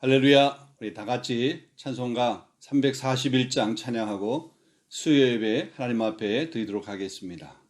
할렐루야. 우리 다 같이 찬송가 341장 찬양하고 수요 예배 하나님 앞에 드리도록 하겠습니다.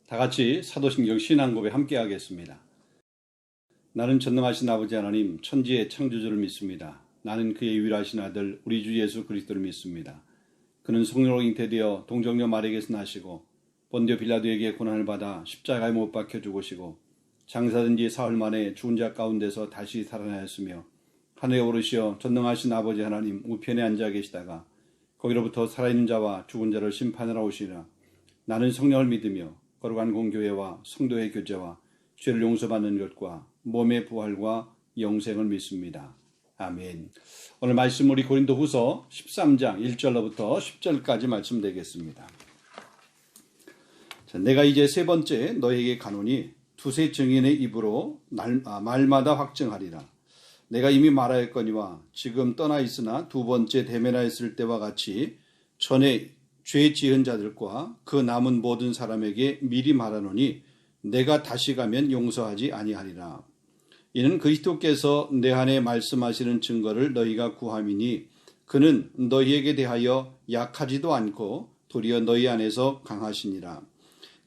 다 같이 사도신경 신앙고백 함께 하겠습니다. 나는 전능하신 아버지 하나님 천지의 창조주를 믿습니다. 나는 그의 유일하신 아들 우리 주 예수 그리스도를 믿습니다. 그는 성령으로 잉태되어 동정녀 마리아에게서 나시고 본디오 빌라도에게 고난을 받아 십자가에 못 박혀 죽으시고 장사된 지 사흘 만에 죽은 자 가운데서 다시 살아나셨으며 하늘에 오르시어 전능하신 아버지 하나님 우편에 앉아 계시다가 거기로부터 살아있는 자와 죽은 자를 심판하러 오시리라. 나는 성령을 믿으며 거룩한 공교회와 성도의 교제와 죄를 용서받는 것과 몸의 부활과 영생을 믿습니다. 아멘. 오늘 말씀 우리 고린도후서 13장 1절로부터 10절까지 말씀드리겠습니다. 내가 이제 세 번째 너에게 가노니 두세 증인의 입으로 말마다 확증하리라. 내가 이미 말하였거니와 지금 떠나 있으나 두 번째 대면하였을 때와 같이 전에 죄 지은 자들과 그 남은 모든 사람에게 미리 말하노니 내가 다시 가면 용서하지 아니하리라. 이는 그리스도께서 내 안에 말씀하시는 증거를 너희가 구함이니 그는 너희에게 대하여 약하지도 않고 도리어 너희 안에서 강하시니라.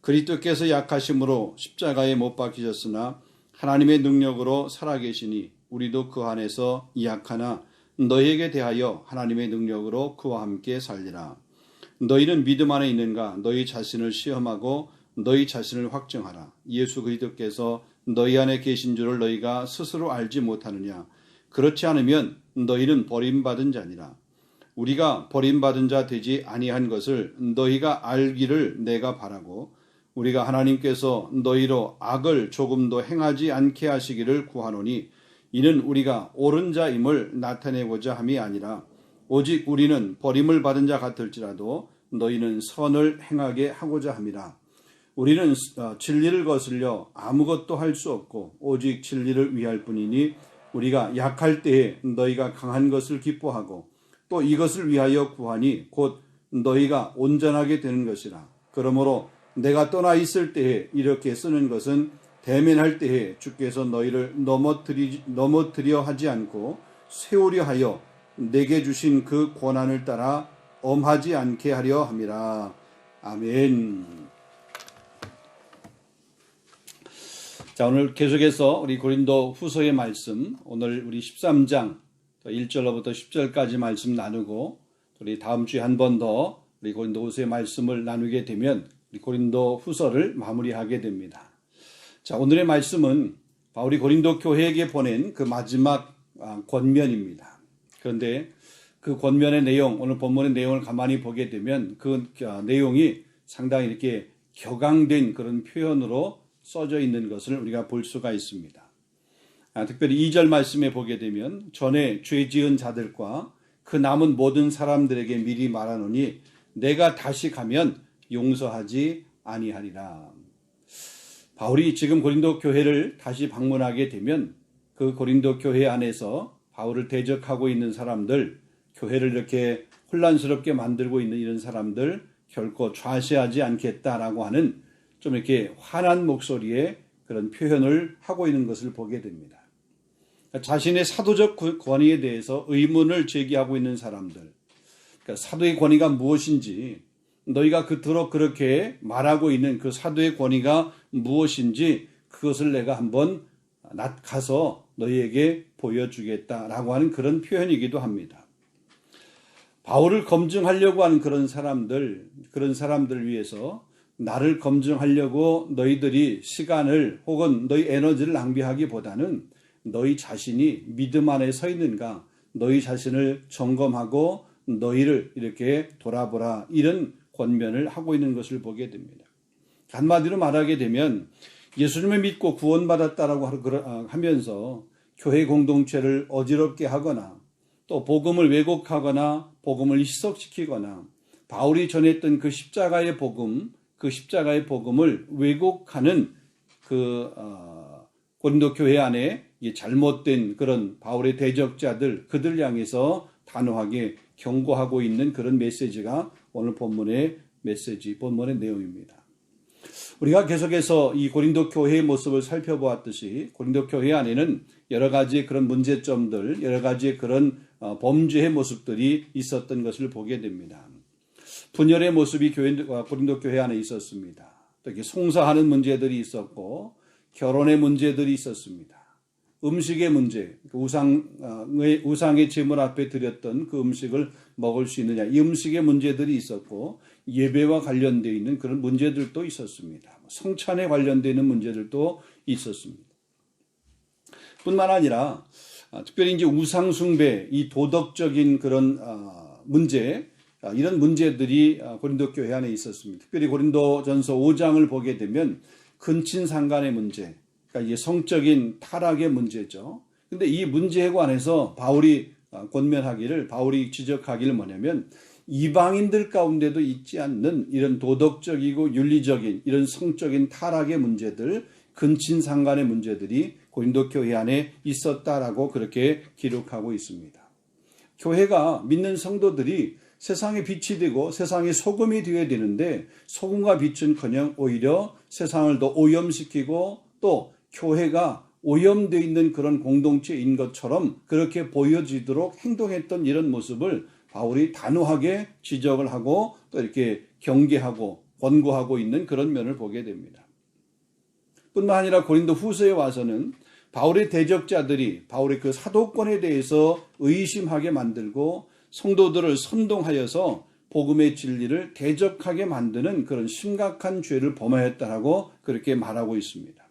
그리스도께서 약하심으로 십자가에 못 박히셨으나 하나님의 능력으로 살아계시니 우리도 그 안에서 약하나 너희에게 대하여 하나님의 능력으로 그와 함께 살리라. 너희는 믿음 안에 있는가? 너희 자신을 시험하고 너희 자신을 확증하라. 예수 그리스도께서 너희 안에 계신 줄을 너희가 스스로 알지 못하느냐? 그렇지 않으면 너희는 버림받은 자니라. 우리가 버림받은 자 되지 아니한 것을 너희가 알기를 내가 바라고 우리가 하나님께서 너희로 악을 조금도 행하지 않게 하시기를 구하노니 이는 우리가 옳은 자임을 나타내고자 함이 아니라 오직 우리는 버림을 받은 자 같을지라도 너희는 선을 행하게 하고자 함이라. 우리는 진리를 거슬려 아무것도 할 수 없고 오직 진리를 위할 뿐이니 우리가 약할 때에 너희가 강한 것을 기뻐하고 또 이것을 위하여 구하니 곧 너희가 온전하게 되는 것이라. 그러므로 내가 떠나 있을 때에 이렇게 쓰는 것은 대면할 때에 주께서 너희를 넘어뜨려 하지 않고 세우려 하여 내게 주신 그 권한을 따라 엄하지 않게 하려 함이라. 아멘. 자, 오늘 계속해서 우리 고린도 후서의 말씀, 오늘 우리 13장 1절로부터 10절까지 말씀 나누고 우리 다음 주에 한 번 더 우리 고린도후서의 말씀을 나누게 되면 우리 고린도 후서를 마무리하게 됩니다. 자, 오늘의 말씀은 바울이 고린도 교회에게 보낸 그 마지막 권면입니다. 그런데 그 권면의 내용, 오늘 본문의 내용을 가만히 보게 되면 그 내용이 상당히 이렇게 격앙된 그런 표현으로 써져 있는 것을 우리가 볼 수가 있습니다. 특별히 2절 말씀에 보게 되면 전에 죄 지은 자들과 그 남은 모든 사람들에게 미리 말하노니 내가 다시 가면 용서하지 아니하리라. 바울이 지금 고린도 교회를 다시 방문하게 되면 그 고린도 교회 안에서 바울을 대적하고 있는 사람들, 교회를 이렇게 혼란스럽게 만들고 있는 이런 사람들 결코 좌시하지 않겠다라고 하는 좀 이렇게 화난 목소리의 그런 표현을 하고 있는 것을 보게 됩니다. 자신의 사도적 권위에 대해서 의문을 제기하고 있는 사람들, 그러니까 사도의 권위가 무엇인지, 너희가 그토록 그렇게 말하고 있는 그 사도의 권위가 무엇인지 그것을 내가 한번 가서 너희에게 보여주겠다라고 하는 그런 표현이기도 합니다. 바울을 검증하려고 하는 그런 사람들 위해서 나를 검증하려고 너희들이 시간을 혹은 너희 에너지를 낭비하기보다는 너희 자신이 믿음 안에 서 있는가, 너희 자신을 점검하고 너희를 이렇게 돌아보라, 이런 권면을 하고 있는 것을 보게 됩니다. 한마디로 말하게 되면 예수님을 믿고 구원받았다라고 하면서 교회 공동체를 어지럽게 하거나 또 복음을 왜곡하거나 복음을 희석시키거나 바울이 전했던 그 십자가의 복음을 왜곡하는 고린도 교회 안에 잘못된 그런 바울의 대적자들, 그들 향해서 단호하게 경고하고 있는 그런 메시지가 오늘 본문의 내용입니다. 우리가 계속해서 이 고린도 교회의 모습을 살펴보았듯이 고린도 교회 안에는 여러 가지 그런 문제점들, 여러 가지 그런 범죄의 모습들이 있었던 것을 보게 됩니다. 분열의 모습이 고린도 교회 안에 있었습니다. 특히 송사하는 문제들이 있었고 결혼의 문제들이 있었습니다. 음식의 문제, 우상의 제물 앞에 드렸던 그 음식을 먹을 수 있느냐, 이 음식의 문제들이 있었고 예배와 관련되어 있는 그런 문제들도 있었습니다. 성찬에 관련되는 문제들도 있었습니다. 뿐만 아니라 특별히 이제 우상 숭배, 이 도덕적인 그런 문제, 이런 문제들이 고린도 교회 안에 있었습니다. 특별히 고린도전서 5장을 보게 되면 근친상간의 문제, 그러니까 성적인 타락의 문제죠. 근데 이 문제에 관해서 바울이 지적하기를 뭐냐면 이방인들 가운데도 있지 않는 이런 도덕적이고 윤리적인 이런 성적인 타락의 문제들, 근친상간의 문제들이 고린도 교회 안에 있었다라고 그렇게 기록하고 있습니다. 교회가 믿는 성도들이 세상의 빛이 되고 세상의 소금이 되어야 되는데 소금과 빛은커녕 오히려 세상을 더 오염시키고 또 교회가 오염되어 있는 그런 공동체인 것처럼 그렇게 보여지도록 행동했던 이런 모습을 바울이 단호하게 지적을 하고 또 이렇게 경계하고 권고하고 있는 그런 면을 보게 됩니다. 뿐만 아니라 고린도 후서에 와서는 바울의 대적자들이 바울의 그 사도권에 대해서 의심하게 만들고 성도들을 선동하여서 복음의 진리를 대적하게 만드는 그런 심각한 죄를 범하였다라고 그렇게 말하고 있습니다.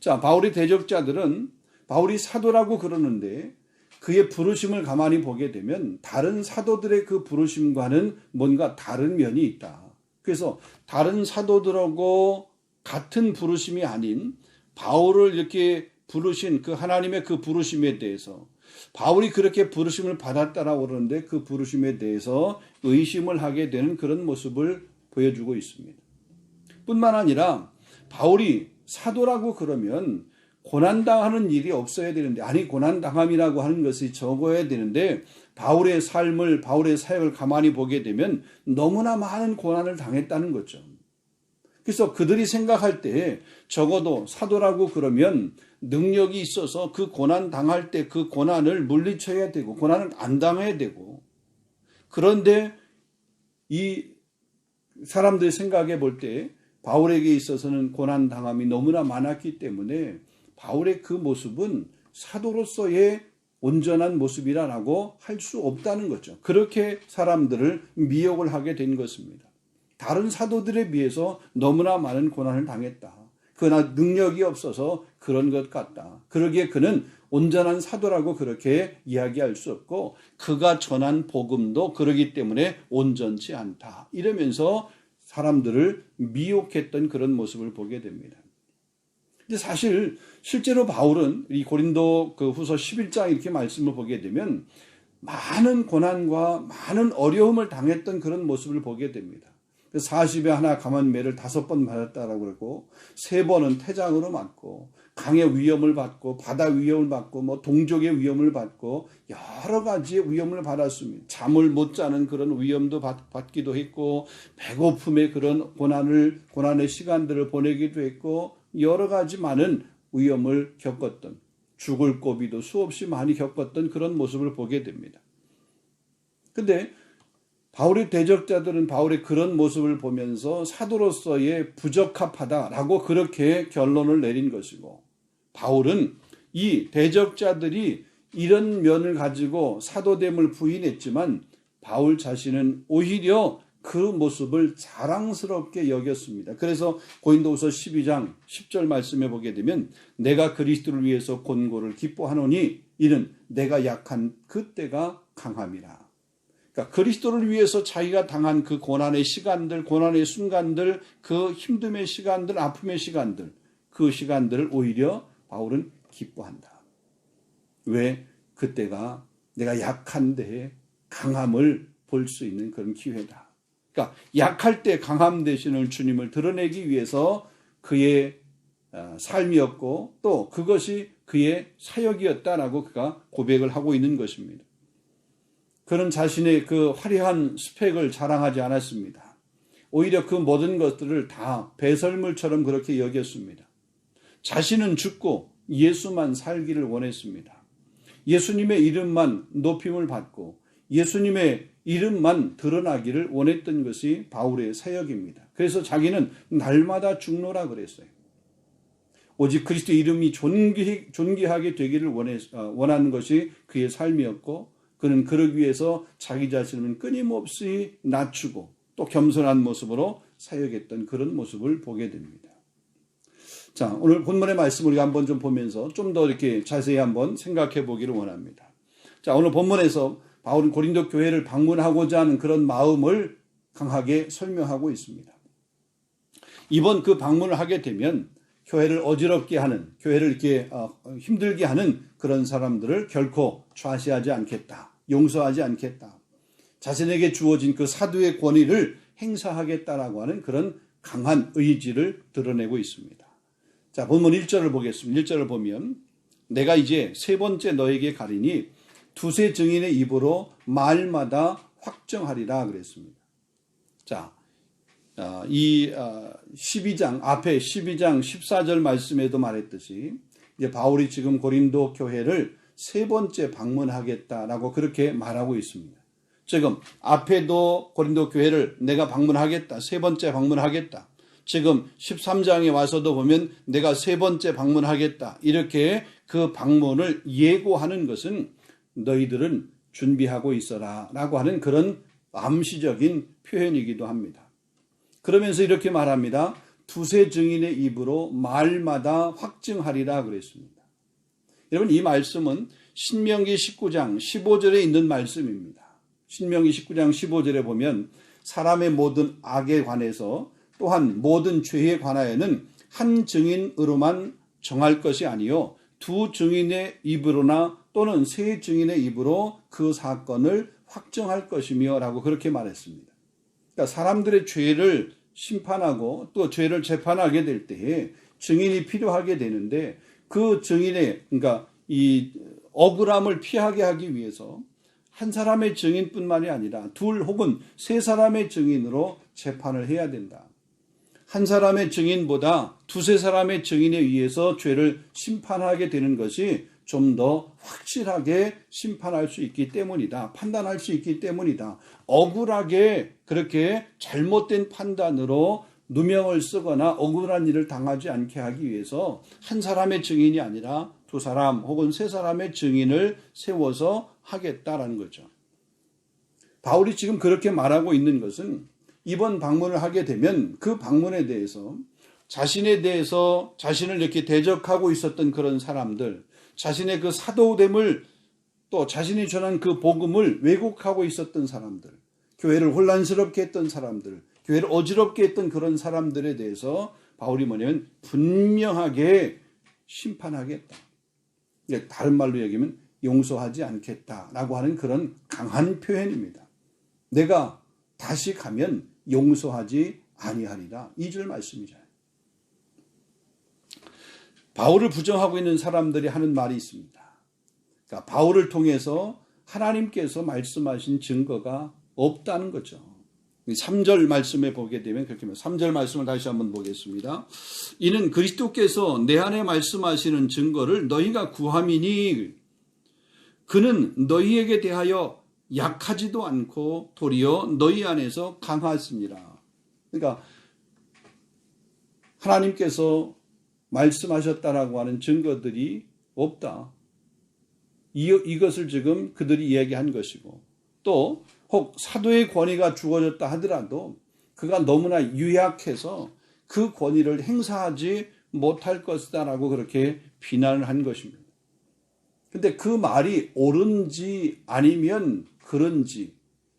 자, 바울의 대적자들은 바울이 사도라고 그러는데 그의 부르심을 가만히 보게 되면 다른 사도들의 그 부르심과는 뭔가 다른 면이 있다. 그래서 다른 사도들하고 같은 부르심이 아닌 바울을 이렇게 부르신 그 하나님의 그 부르심에 대해서 바울이 그렇게 부르심을 받았다라고 그러는데 그 부르심에 대해서 의심을 하게 되는 그런 모습을 보여주고 있습니다. 뿐만 아니라 바울이 사도라고 그러면 고난당하는 일이 없어야 되는데, 아니 고난당함이라고 하는 것이 적어야 되는데 바울의 삶을, 바울의 사역을 가만히 보게 되면 너무나 많은 고난을 당했다는 거죠. 그래서 그들이 생각할 때 적어도 사도라고 그러면 능력이 있어서 그 고난 당할 때 그 고난을 물리쳐야 되고 고난을 안 당해야 되고, 그런데 이 사람들이 생각해 볼 때 바울에게 있어서는 고난 당함이 너무나 많았기 때문에 바울의 그 모습은 사도로서의 온전한 모습이라고 할 수 없다는 거죠. 그렇게 사람들을 미혹을 하게 된 것입니다. 다른 사도들에 비해서 너무나 많은 고난을 당했다. 그러나 능력이 없어서 그런 것 같다. 그러기에 그는 온전한 사도라고 그렇게 이야기할 수 없고 그가 전한 복음도 그러기 때문에 온전치 않다. 이러면서 사람들을 미혹했던 그런 모습을 보게 됩니다. 근데 사실 실제로 바울은 이 고린도 그 후서 11장 이렇게 말씀을 보게 되면 많은 고난과 많은 어려움을 당했던 그런 모습을 보게 됩니다. 40에 하나 감한 매를 5번 맞았다라고 그러고 3번은 태장으로 맞고 강의 위험을 받고 바다 위험을 받고 뭐 동족의 위험을 받고 여러 가지의 위험을 받았습니다. 잠을 못 자는 그런 위험도 받기도 했고 배고픔의 그런 고난의 시간들을 보내기도 했고 여러 가지 많은 위험을 겪었던 죽을 고비도 수없이 많이 겪었던 그런 모습을 보게 됩니다. 근데 바울의 대적자들은 바울의 그런 모습을 보면서 사도로서의 부적합하다라고 그렇게 결론을 내린 것이고 바울은 이 대적자들이 이런 면을 가지고 사도됨을 부인했지만 바울 자신은 오히려 그 모습을 자랑스럽게 여겼습니다. 그래서 고린도후서 12장 10절 말씀해 보게 되면 내가 그리스도를 위해서 곤고를 기뻐하노니 이는 내가 약한 그때가 강함이라. 그러니까 그리스도를 위해서 자기가 당한 그 고난의 시간들, 고난의 순간들, 그 힘듦의 시간들, 아픔의 시간들, 그 시간들을 오히려 바울은 기뻐한다. 왜? 그때가 내가 약한 데에 강함을 볼 수 있는 그런 기회다. 그러니까 약할 때 강함 되시는 주님을 드러내기 위해서 그의 삶이었고 또 그것이 그의 사역이었다라고 그가 고백을 하고 있는 것입니다. 그는 자신의 그 화려한 스펙을 자랑하지 않았습니다. 오히려 그 모든 것들을 다 배설물처럼 그렇게 여겼습니다. 자신은 죽고 예수만 살기를 원했습니다. 예수님의 이름만 높임을 받고 예수님의 이름만 드러나기를 원했던 것이 바울의 사역입니다. 그래서 자기는 날마다 죽노라 그랬어요. 오직 그리스도 이름이 존귀하게 되기를 원하는 것이 그의 삶이었고 그는 그러기 위해서 자기 자신을 끊임없이 낮추고 또 겸손한 모습으로 사역했던 그런 모습을 보게 됩니다. 자, 오늘 본문의 말씀을 우리가 한번 좀 보면서 좀 더 이렇게 자세히 한번 생각해 보기를 원합니다. 자, 오늘 본문에서 바울은 고린도 교회를 방문하고자 하는 그런 마음을 강하게 설명하고 있습니다. 이번 그 방문을 하게 되면 교회를 어지럽게 하는, 교회를 이렇게 힘들게 하는 그런 사람들을 결코 좌시하지 않겠다. 용서하지 않겠다. 자신에게 주어진 그 사도의 권위를 행사하겠다라고 하는 그런 강한 의지를 드러내고 있습니다. 자, 본문 1절을 보겠습니다. 1절을 보면 내가 이제 3번째 너에게 가리니 두세 증인의 입으로 말마다 확정하리라 그랬습니다. 자, 이 12장 앞에 12장 14절 말씀에도 말했듯이 이제 바울이 지금 고린도 교회를 3번째 방문하겠다라고 그렇게 말하고 있습니다. 지금 앞에도 고린도 교회를 내가 방문하겠다. 3번째 방문하겠다. 지금 13장에 와서도 보면 내가 3번째 방문하겠다. 이렇게 그 방문을 예고하는 것은 너희들은 준비하고 있어라 라고 하는 그런 암시적인 표현이기도 합니다. 그러면서 이렇게 말합니다. 두세 증인의 입으로 말마다 확증하리라 그랬습니다. 여러분 이 말씀은 신명기 19장 15절에 있는 말씀입니다. 신명기 19장 15절에 보면 사람의 모든 악에 관해서 또한 모든 죄에 관하여는 한 증인으로만 정할 것이 아니요 두 증인의 입으로나 또는 세 증인의 입으로 그 사건을 확정할 것이며 라고 그렇게 말했습니다. 그러니까 사람들의 죄를 심판하고 또 죄를 재판하게 될 때에 증인이 필요하게 되는데 그 증인의 그러니까 이 억울함을 피하게 하기 위해서 한 사람의 증인뿐만이 아니라 둘 혹은 세 사람의 증인으로 재판을 해야 된다. 한 사람의 증인보다 두세 사람의 증인에 의해서 죄를 심판하게 되는 것이 좀 더 확실하게 심판할 수 있기 때문이다. 판단할 수 있기 때문이다. 억울하게 그렇게 잘못된 판단으로 누명을 쓰거나 억울한 일을 당하지 않게 하기 위해서 한 사람의 증인이 아니라 두 사람 혹은 세 사람의 증인을 세워서 하겠다라는 거죠. 바울이 지금 그렇게 말하고 있는 것은 이번 방문을 하게 되면 그 방문에 대해서 자신에 대해서 자신을 이렇게 대적하고 있었던 그런 사람들, 자신의 그 사도됨을 또 자신이 전한 그 복음을 왜곡하고 있었던 사람들, 교회를 혼란스럽게 했던 사람들, 교회를 어지럽게 했던 그런 사람들에 대해서 바울이 뭐냐면 분명하게 심판하겠다. 다른 말로 얘기하면 용서하지 않겠다라고 하는 그런 강한 표현입니다. 내가 다시 가면 용서하지 아니하리라. 2절 말씀이잖아요. 바울을 부정하고 있는 사람들이 하는 말이 있습니다. 그러니까 바울을 통해서 하나님께서 말씀하신 증거가 없다는 거죠. 3절 말씀에 보게 되면 그렇게 3절 말씀을 다시 한번 보겠습니다. 이는 그리스도께서 내 안에 말씀하시는 증거를 너희가 구함이니 그는 너희에게 대하여 약하지도 않고 도리어 너희 안에서 강하습니다. 그러니까 하나님께서 말씀하셨다라고 하는 증거들이 없다. 이것을 지금 그들이 이야기한 것이고, 또 혹 사도의 권위가 주어졌다 하더라도 그가 너무나 유약해서 그 권위를 행사하지 못할 것이다라고 그렇게 비난을 한 것입니다. 근데 그 말이 옳은지 아니면 그런지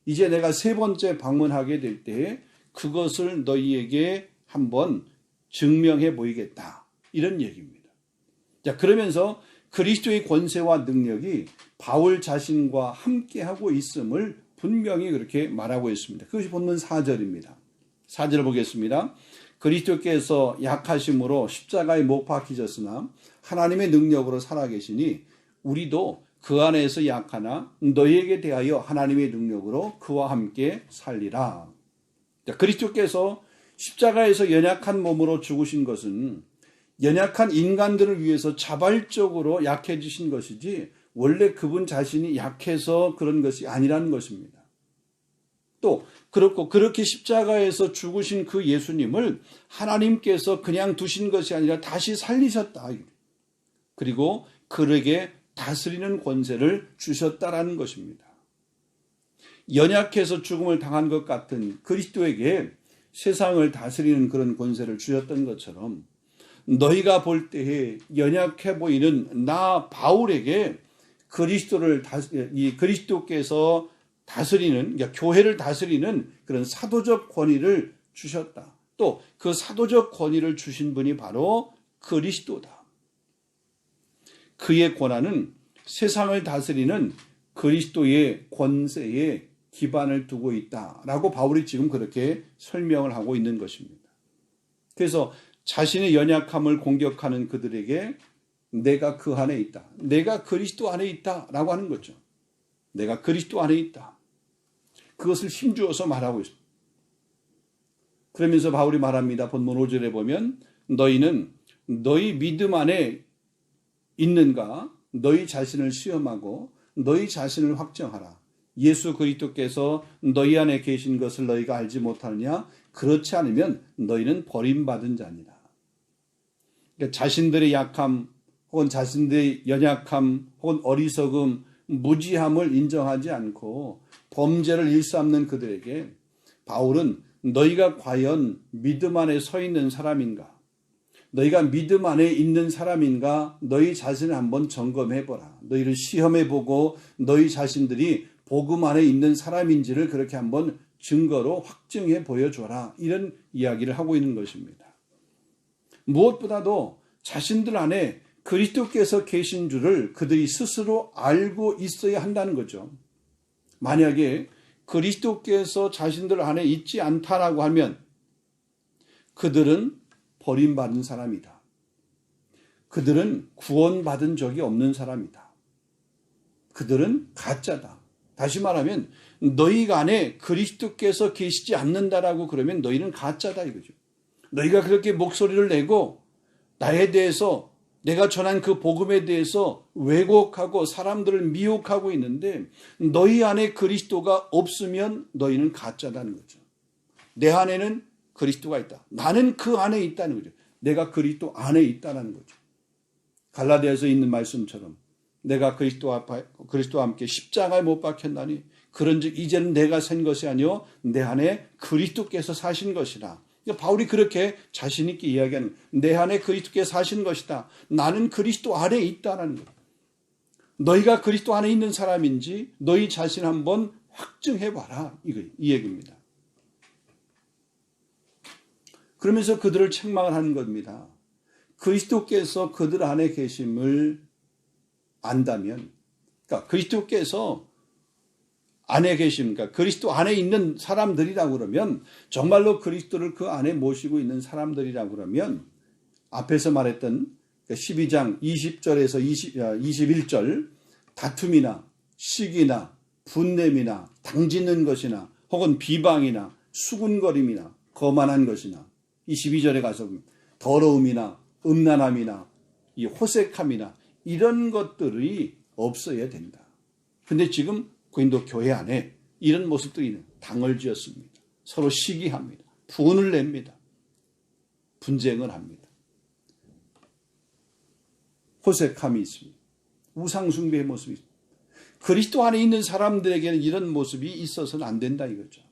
이제 내가 세 번째 방문하게 될 때 그것을 너희에게 한번 증명해 보이겠다. 이런 얘기입니다. 자, 그러면서 그리스도의 권세와 능력이 바울 자신과 함께하고 있음을 분명히 그렇게 말하고 있습니다. 그것이 본문 4절입니다. 4절 보겠습니다. 그리스도께서 약하심으로 십자가에 못 박히셨으나 하나님의 능력으로 살아계시니 우리도 그 안에서 약하나 너희에게 대하여 하나님의 능력으로 그와 함께 살리라. 자, 그리스도께서 십자가에서 연약한 몸으로 죽으신 것은 연약한 인간들을 위해서 자발적으로 약해지신 것이지 원래 그분 자신이 약해서 그런 것이 아니라는 것입니다. 또 그렇고 그렇게 십자가에서 죽으신 그 예수님을 하나님께서 그냥 두신 것이 아니라 다시 살리셨다. 그리고 그에게 다스리는 권세를 주셨다라는 것입니다. 연약해서 죽음을 당한 것 같은 그리스도에게 세상을 다스리는 그런 권세를 주셨던 것처럼 너희가 볼 때에 연약해 보이는 나 바울에게 그리스도께서 다스리는, 그러니까 교회를 다스리는 그런 사도적 권위를 주셨다. 또 그 사도적 권위를 주신 분이 바로 그리스도다. 그의 권한은 세상을 다스리는 그리스도의 권세에 기반을 두고 있다라고 바울이 지금 그렇게 설명을 하고 있는 것입니다. 그래서 자신의 연약함을 공격하는 그들에게 내가 그 안에 있다. 내가 그리스도 안에 있다라고 하는 거죠. 내가 그리스도 안에 있다. 그것을 힘주어서 말하고 있습니다. 그러면서 바울이 말합니다. 본문 5절에 보면 너희는 너희 믿음 안에 있는가 너희 자신을 시험하고 너희 자신을 확정하라. 예수 그리스도께서 너희 안에 계신 것을 너희가 알지 못하느냐? 그렇지 않으면 너희는 버림받은 자니라. 그러니까 자신들의 약함 혹은 자신들의 연약함 혹은 어리석음, 무지함을 인정하지 않고 범죄를 일삼는 그들에게 바울은 너희가 과연 믿음 안에 서 있는 사람인가? 너희가 믿음 안에 있는 사람인가? 너희 자신을 한번 점검해보라. 너희를 시험해보고 너희 자신들이 복음 안에 있는 사람인지를 그렇게 한번 증거로 확증해 보여줘라. 이런 이야기를 하고 있는 것입니다. 무엇보다도 자신들 안에 그리스도께서 계신 줄을 그들이 스스로 알고 있어야 한다는 거죠. 만약에 그리스도께서 자신들 안에 있지 않다라고 하면 그들은 버림받은 사람이다. 그들은 구원받은 적이 없는 사람이다. 그들은 가짜다. 다시 말하면 너희가 안에 그리스도께서 계시지 않는다라고 그러면 너희는 가짜다 이거죠. 너희가 그렇게 목소리를 내고 나에 대해서 내가 전한 그 복음에 대해서 왜곡하고 사람들을 미혹하고 있는데 너희 안에 그리스도가 없으면 너희는 가짜다는 거죠. 내 안에는 그리스도가 있다. 나는 그 안에 있다는 거죠. 내가 그리스도 안에 있다는 거죠. 갈라디아서 있는 말씀처럼 내가 그리스도와 함께 십자가에 못 박혔나니 그런즉 이제는 내가 산 것이 아니요 내 안에 그리스도께서 사신 것이라. 바울이 그렇게 자신 있게 이야기하는, 내 안에 그리스도께서 사신 것이다. 나는 그리스도 안에 있다라는 것. 너희가 그리스도 안에 있는 사람인지 너희 자신 한번 확증해봐라. 이 얘기입니다. 그러면서 그들을 책망을 하는 겁니다. 그리스도께서 그들 안에 계심을 안다면, 그러니까 그리스도께서 안에 계십니까? 그리스도 안에 있는 사람들이라고 그러면, 정말로 그리스도를 그 안에 모시고 있는 사람들이라고 그러면, 앞에서 말했던 12장 20절에서 21절, 다툼이나 시기나 분냄이나 당짓는 것이나 혹은 비방이나 수군거림이나 거만한 것이나, 22절에 가서 더러움이나 음란함이나 이 호색함이나 이런 것들이 없어야 된다. 근데 지금 고린도 교회 안에 이런 모습들이 당을 지었습니다. 서로 시기합니다. 분을 냅니다. 분쟁을 합니다. 호색함이 있습니다. 우상숭배의 모습이 있습니다. 그리스도 안에 있는 사람들에게는 이런 모습이 있어서는 안 된다 이거죠.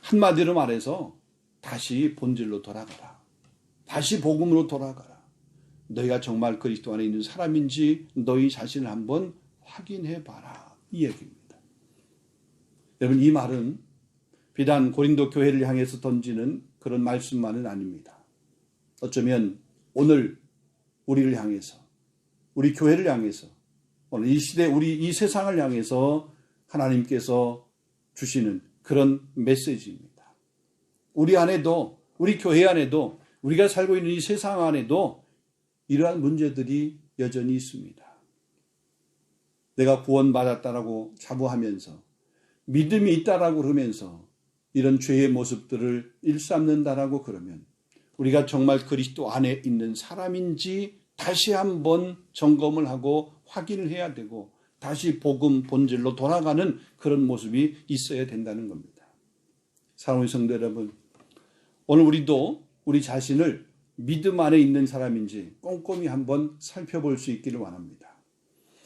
한마디로 말해서 다시 본질로 돌아가라. 다시 복음으로 돌아가라. 너희가 정말 그리스도 안에 있는 사람인지 너희 자신을 한번 확인해봐라. 이 얘기입니다. 여러분, 이 말은 비단 고린도 교회를 향해서 던지는 그런 말씀만은 아닙니다. 어쩌면 오늘 우리를 향해서, 우리 교회를 향해서, 오늘 이 시대, 우리 이 세상을 향해서 하나님께서 주시는 그런 메시지입니다. 우리 안에도, 우리 교회 안에도, 우리가 살고 있는 이 세상 안에도 이러한 문제들이 여전히 있습니다. 내가 구원받았다라고 자부하면서, 믿음이 있다라고 그러면서 이런 죄의 모습들을 일삼는다라고 그러면 우리가 정말 그리스도 안에 있는 사람인지 다시 한번 점검을 하고 확인을 해야 되고 다시 복음 본질로 돌아가는 그런 모습이 있어야 된다는 겁니다. 사랑하는 성도 여러분, 오늘 우리도 우리 자신을 믿음 안에 있는 사람인지 꼼꼼히 한번 살펴볼 수 있기를 원합니다.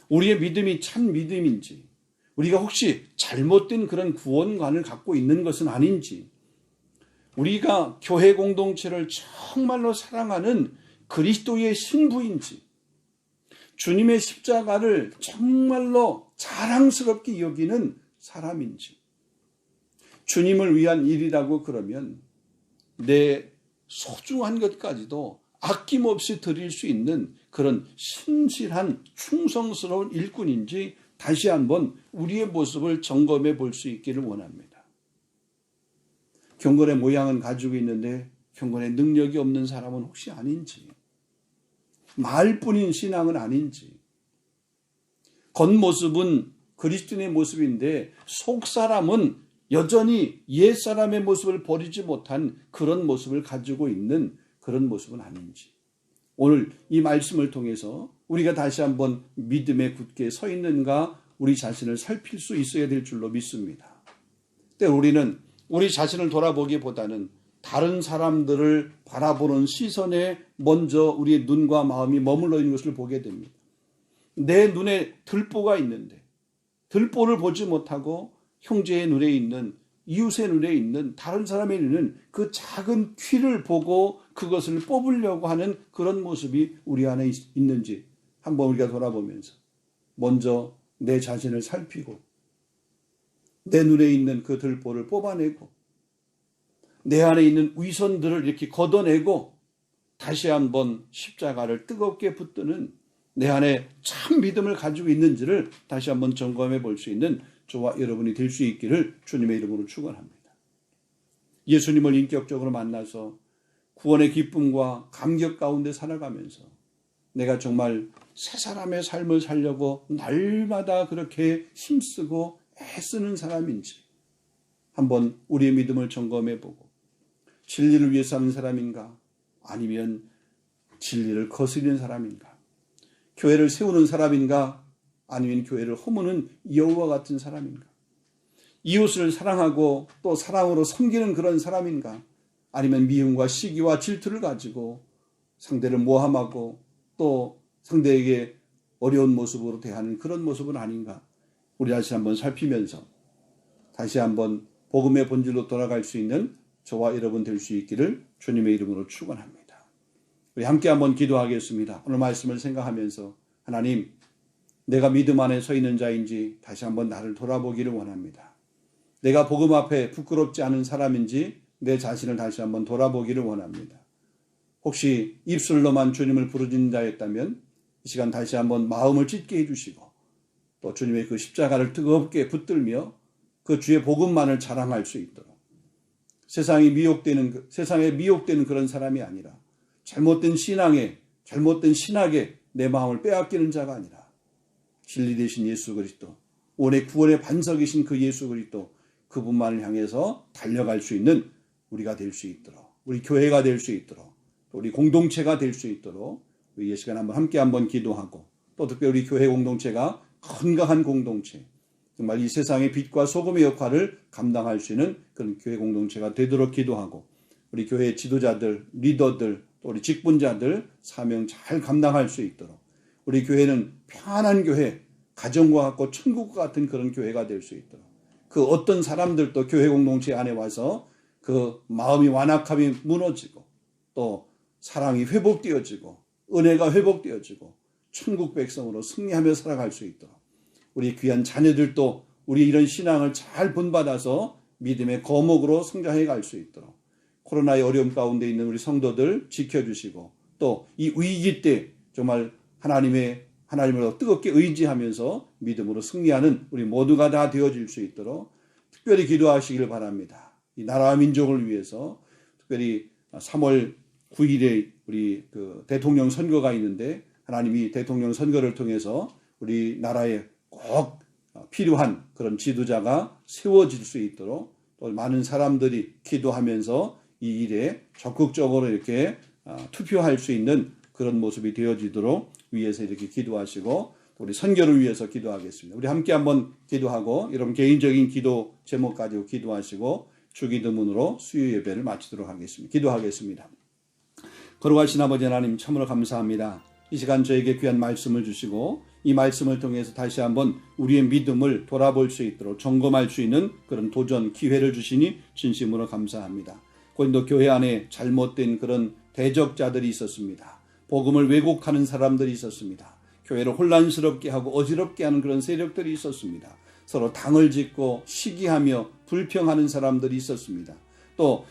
우리의 믿음이 참 믿음인지, 우리가 혹시 잘못된 그런 구원관을 갖고 있는 것은 아닌지, 우리가 교회 공동체를 정말로 사랑하는 그리스도의 신부인지, 주님의 십자가를 정말로 자랑스럽게 여기는 사람인지, 주님을 위한 일이라고 그러면 내 소중한 것까지도 아낌없이 드릴 수 있는 그런 신실한 충성스러운 일꾼인지 다시 한번 우리의 모습을 점검해 볼 수 있기를 원합니다. 경건의 모양은 가지고 있는데 경건의 능력이 없는 사람은 혹시 아닌지, 말뿐인 신앙은 아닌지, 겉모습은 그리스도인의 모습인데 속사람은 여전히 옛사람의 모습을 버리지 못한 그런 모습을 가지고 있는 그런 모습은 아닌지, 오늘 이 말씀을 통해서 우리가 다시 한번 믿음에 굳게 서 있는가 우리 자신을 살필 수 있어야 될 줄로 믿습니다. 때로 우리는 우리 자신을 돌아보기보다는 다른 사람들을 바라보는 시선에 먼저 우리의 눈과 마음이 머물러 있는 것을 보게 됩니다. 내 눈에 들보가 있는데 들보를 보지 못하고 형제의 눈에 있는, 이웃의 눈에 있는, 다른 사람의 눈에는 그 작은 퀴를 보고 그것을 뽑으려고 하는 그런 모습이 우리 안에 있는지 한번 우리가 돌아보면서 먼저 내 자신을 살피고 내 눈에 있는 그 들보를 뽑아내고 내 안에 있는 위선들을 이렇게 걷어내고 다시 한번 십자가를 뜨겁게 붙드는 내 안에 참 믿음을 가지고 있는지를 다시 한번 점검해 볼 수 있는 저와 여러분이 될 수 있기를 주님의 이름으로 축원합니다. 예수님을 인격적으로 만나서 구원의 기쁨과 감격 가운데 살아가면서 내가 정말 새 사람의 삶을 살려고 날마다 그렇게 힘쓰고 애쓰는 사람인지 한번 우리의 믿음을 점검해 보고 진리를 위해 사는 사람인가, 아니면 진리를 거스리는 사람인가, 교회를 세우는 사람인가, 아니면 교회를 허무는 여우와 같은 사람인가, 이웃을 사랑하고 또 사랑으로 섬기는 그런 사람인가, 아니면 미움과 시기와 질투를 가지고 상대를 모함하고 또 상대에게 어려운 모습으로 대하는 그런 모습은 아닌가? 우리 다시 한번 살피면서 다시 한번 복음의 본질로 돌아갈 수 있는 저와 여러분 될 수 있기를 주님의 이름으로 축원합니다. 우리 함께 한번 기도하겠습니다. 오늘 말씀을 생각하면서 하나님, 내가 믿음 안에 서 있는 자인지 다시 한번 나를 돌아보기를 원합니다. 내가 복음 앞에 부끄럽지 않은 사람인지 내 자신을 다시 한번 돌아보기를 원합니다. 혹시 입술로만 주님을 부르짖는 자였다면 이 시간 다시 한번 마음을 찢게 해주시고 또 주님의 그 십자가를 뜨겁게 붙들며 그 주의 복음만을 자랑할 수 있도록 세상에 미혹되는 그런 사람이 아니라 잘못된 신앙에 내 마음을 빼앗기는 자가 아니라 진리 되신 예수 그리스도, 오늘 구원의 반석이신 그 예수 그리스도, 그분만을 향해서 달려갈 수 있는 우리가 될 수 있도록, 우리 교회가 될 수 있도록, 또 우리 공동체가 될 수 있도록 우리 이 시간 함께 한번 기도하고, 또 특별히 우리 교회 공동체가 건강한 공동체, 정말 이 세상의 빛과 소금의 역할을 감당할 수 있는 그런 교회 공동체가 되도록 기도하고, 우리 교회 지도자들, 리더들, 또 우리 직분자들 사명 잘 감당할 수 있도록, 우리 교회는 평안한 교회, 가정과 같고 천국과 같은 그런 교회가 될 수 있도록, 그 어떤 사람들도 교회 공동체 안에 와서 그 마음이 완악함이 무너지고 또 사랑이 회복되어지고 은혜가 회복되어지고 천국 백성으로 승리하며 살아갈 수 있도록, 우리 귀한 자녀들도 우리 이런 신앙을 잘 본받아서 믿음의 거목으로 성장해 갈 수 있도록, 코로나의 어려움 가운데 있는 우리 성도들 지켜주시고, 또 이 위기 때 정말 하나님을 뜨겁게 의지하면서 믿음으로 승리하는 우리 모두가 다 되어질 수 있도록 특별히 기도하시기를 바랍니다. 이 나라와 민족을 위해서 특별히 3월 9일에 우리 그 대통령 선거가 있는데, 하나님이 대통령 선거를 통해서 우리 나라에 꼭 필요한 그런 지도자가 세워질 수 있도록 또 많은 사람들이 기도하면서 이 일에 적극적으로 이렇게 투표할 수 있는 그런 모습이 되어지도록 위에서 이렇게 기도하시고, 우리 선교를 위해서 기도하겠습니다. 우리 함께 한번 기도하고 여러분 개인적인 기도 제목 가지고 기도하시고 주기도문으로 수요 예배를 마치도록 하겠습니다. 기도하겠습니다. 거룩하신 아버지 하나님, 참으로 감사합니다. 이 시간 저에게 귀한 말씀을 주시고 이 말씀을 통해서 다시 한번 우리의 믿음을 돌아볼 수 있도록 점검할 수 있는 그런 도전 기회를 주시니 진심으로 감사합니다. 고린도 교회 안에 잘못된 그런 대적자들이 있었습니다. 복음을 왜곡하는 사람들이 있었습니다. 교회를 혼란스럽게 하고 어지럽게 하는 그런 세력들이 있었습니다. 서로 당을 짓고 시기하며 불평하는 사람들이 있었습니다. 또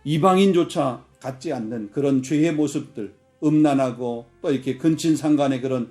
이방인조차 갖지 않는 그런 죄의 모습들, 음란하고 또 이렇게 근친상간의 그런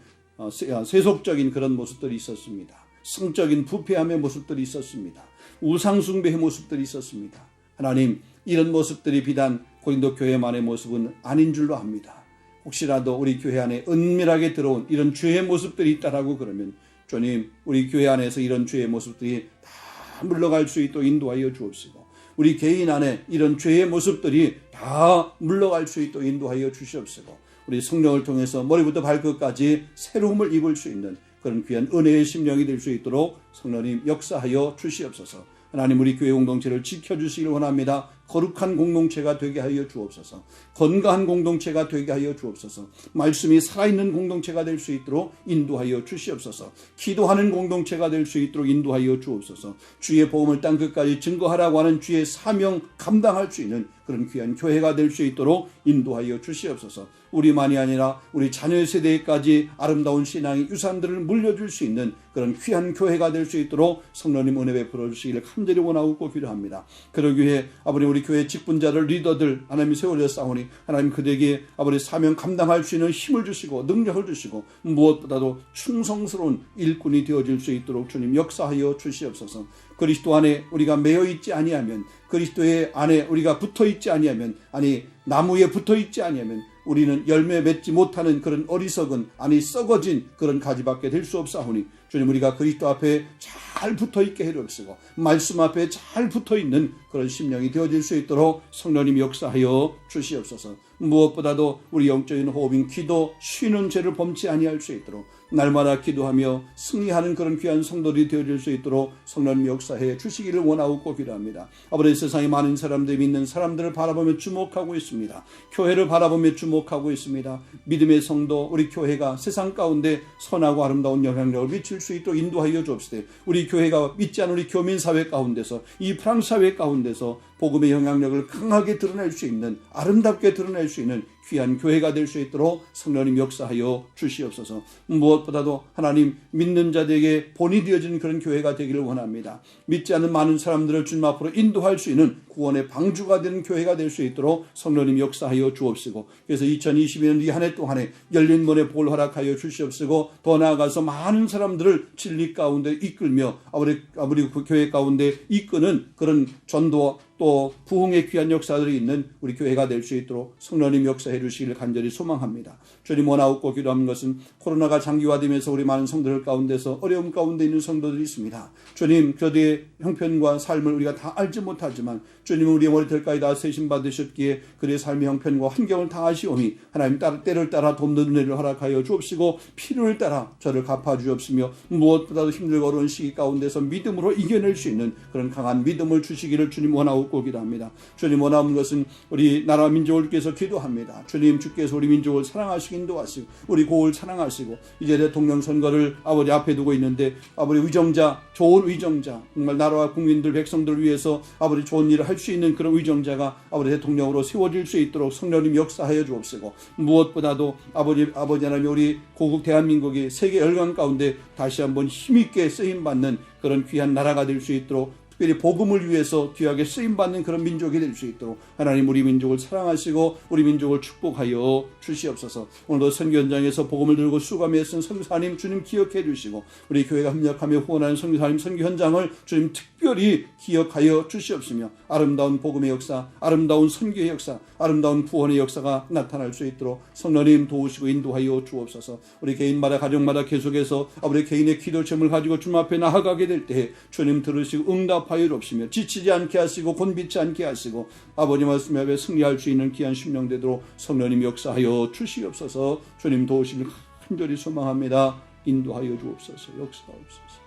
세속적인 그런 모습들이 있었습니다. 성적인 부패함의 모습들이 있었습니다. 우상숭배의 모습들이 있었습니다. 하나님, 이런 모습들이 비단 고린도 교회만의 모습은 아닌 줄로 압니다. 혹시라도 우리 교회 안에 은밀하게 들어온 이런 죄의 모습들이 있다라고 그러면 주님, 우리 교회 안에서 이런 죄의 모습들이 다 물러갈 수 있도록 인도하여 주옵시고, 우리 개인 안에 이런 죄의 모습들이 다 물러갈 수 있도록 인도하여 주시옵시고, 우리 성령을 통해서 머리부터 발끝까지 새로움을 입을 수 있는 그런 귀한 은혜의 심령이 될 수 있도록 성령님 역사하여 주시옵소서. 하나님, 우리 교회 공동체를 지켜주시길 원합니다. 거룩한 공동체가 되게 하여 주옵소서. 건강한 공동체가 되게 하여 주옵소서. 말씀이 살아있는 공동체가 될 수 있도록 인도하여 주시옵소서. 기도하는 공동체가 될 수 있도록 인도하여 주옵소서. 주의 복음을 땅끝까지 증거하라고 하는 주의 사명 감당할 수 있는 그런 귀한 교회가 될 수 있도록 인도하여 주시옵소서. 우리만이 아니라 우리 자녀 세대까지 아름다운 신앙의 유산들을 물려줄 수 있는 그런 귀한 교회가 될 수 있도록 성령님 은혜 베풀어 주시기를 간절히 원하고 기도합니다. 그러기 위해 아버지 우리 교회 직분자들, 리더들 하나님이 세워졌사오니 하나님 그들에게 아버지 사명 감당할 수 있는 힘을 주시고 능력을 주시고 무엇보다도 충성스러운 일꾼이 되어질 수 있도록 주님 역사하여 주시옵소서. 그리스도 안에 우리가 매여 있지 아니하면, 그리스도의 안에 우리가 붙어 있지 아니하면, 아니 나무에 붙어 있지 아니하면 우리는 열매 맺지 못하는 그런 어리석은, 아니 썩어진 그런 가지밖에 될 수 없사오니 주님, 우리가 그리스도 앞에 잘 붙어 있게 해주시고 말씀 앞에 잘 붙어 있는 그런 심령이 되어질 수 있도록 성령님 역사하여 주시옵소서. 무엇보다도 우리 영적인 호흡인 기도, 쉬는 죄를 범치 아니할 수 있도록 날마다 기도하며 승리하는 그런 귀한 성도들이 되어질 수 있도록 성령님 역사해 주시기를 원하고 기도합니다. 아버지, 세상에 많은 사람들이 믿는 사람들을 바라보며 주목하고 있습니다. 교회를 바라보며 주목하고 있습니다. 믿음의 성도, 우리 교회가 세상 가운데 선하고 아름다운 영향력을 미칠 수 있도록 인도하여 주옵시되, 우리 교회가 믿지 않은 우리 교민사회 가운데서, 이 프랑스 사회 가운데서 복음의 영향력을 강하게 드러낼 수 있는, 아름답게 드러낼 수 있는 귀한 교회가 될 수 있도록 성령님 역사하여 주시옵소서. 무엇보다도 하나님, 믿는 자들에게 본이 되어지는 그런 교회가 되기를 원합니다. 믿지 않는 많은 사람들을 주님 앞으로 인도할 수 있는 구원의 방주가 되는 교회가 될 수 있도록 성령님 역사하여 주옵시고, 그래서 2022년 이 한 해 동안에 열린 문의 복을 허락하여 주시옵시고, 더 나아가서 많은 사람들을 진리 가운데 이끌며 아버지 그 교회 가운데 이끄는 그런 전도 또 부흥의 귀한 역사들이 있는 우리 교회가 될 수 있도록 성령님 역사해 주시기를 간절히 소망합니다. 주님, 원하옵고 기도하는 것은 코로나가 장기화되면서 우리 많은 성도들 가운데서 어려움 가운데 있는 성도들이 있습니다. 주님, 그들의 형편과 삶을 우리가 다 알지 못하지만 주님은 우리의 머리털까지 다 세심 받으셨기에 그들의 삶의 형편과 환경을 다 아시오니 하나님 때를 따라 돕는 은혜를 허락하여 주옵시고, 필요를 따라 저를 갚아주옵시며, 무엇보다도 힘들고 어려운 시기 가운데서 믿음으로 이겨낼 수 있는 그런 강한 믿음을 주시기를 주님 원하옵고 기도합니다. 주님, 원하는 것은 우리 나라 민족을 위해서 기도합니다. 주님, 주께서 우리 민족을 사랑하시고 인도하시고 우리 고을 사랑하시고, 이제 대통령 선거를 아버지 앞에 두고 있는데 아버지 의정자, 좋은 의정자, 정말 나라와 국민들 백성들을 위해서 아버지 좋은 일을 할 수 있는 그런 의정자가 아버지 대통령으로 세워질 수 있도록 성령님 역사하여 주옵시고, 무엇보다도 아버지 하나님, 우리 고국 대한민국이 세계 열강 가운데 다시 한번 힘있게 쓰임받는 그런 귀한 나라가 될 수 있도록, 특별히 복음을 위해서 귀하게 쓰임받는 그런 민족이 될 수 있도록 하나님, 우리 민족을 사랑하시고 우리 민족을 축복하여 주시옵소서. 오늘도 선교 현장에서 복음을 들고 수고하며 쓴 선교사님 주님 기억해 주시고, 우리 교회가 협력하며 후원하는 선교사님 선교 현장을 주님 특별히 기억하여 주시옵시며, 아름다운 복음의 역사, 아름다운 선교의 역사, 아름다운 구원의 역사가 나타날 수 있도록 성령님 도우시고 인도하여 주옵소서. 우리 개인마다 가정마다 계속해서 우리 개인의 기도 제목을 가지고 주님 앞에 나아가게 될 때에 주님 들으시고 응답하여 주옵시며, 지치지 않게 하시고 곤비치 않게 하시고 아버지 말씀 앞에 승리할 수 있는 귀한 심령 되도록 성령님 역사하여 주시옵소서. 주님 도우시길 간절히 소망합니다. 인도하여 주옵소서. 역사하옵소서.